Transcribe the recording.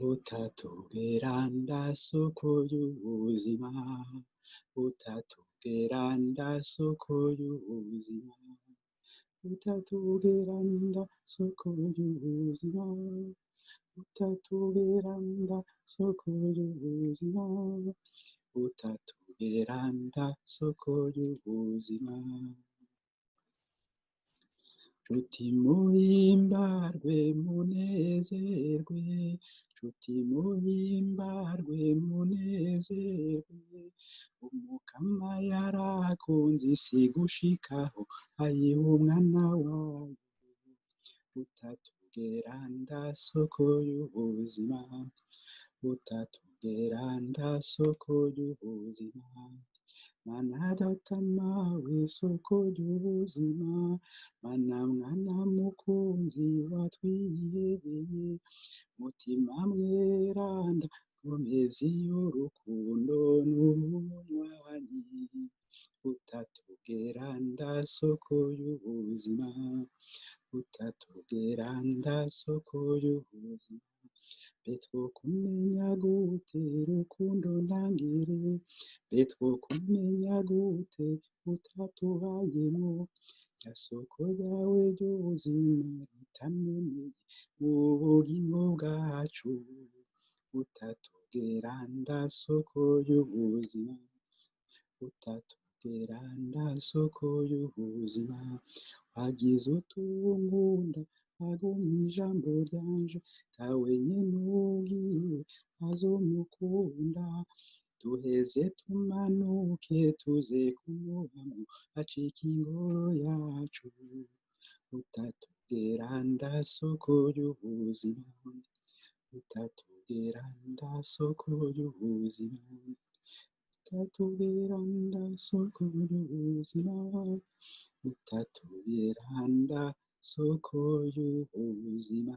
Butatu bweranda soko y'ubuzima, Butatu bweranda soko y'ubuzima, Butatu bweranda soko y'ubuzima, Butatu bweranda soko y'ubuzima, Butatu bweranda soko y'ubuzima. Nshuti muhimbarwe munezerwe, nshuti muhimbarwe munezerwe, umukama yarakunze isi gushikaho ayiha umwana wayo. Butatu bweranda soko y'ubuzima, Butatu bweranda soko y'ubuzima, Mana data mawe soko y'ubuzima, Mana mwana mukunzi watwihebeye, mutima mweranda nkomezi y'urukundo n'ubunywanyi. Butatu bweranda soko y'ubuzima, Butatu bweranda soko y'ubuzima, betwo kumenya gute rukundo ntangire, betwo kumenya gute utatubayemo, rya soko ryawe ry'ubuzima ritameneye mu bugingo bwacu. Butatu bweranda soko y'ubuzima, Butatu bweranda soko y'ubuzima, wagize utungunda agumye ijambo ryanje, tawe nyene ubwiwe azomukunda, duheze tumanuke tuze kumuhamwo acika ingoro yacu. Butatu bweranda soko y'ubuzima, Butatu bweranda soko y'ubuzima, Butatu bweranda soko y'ubuzima, Butatu bweranda soko y'ubuzima.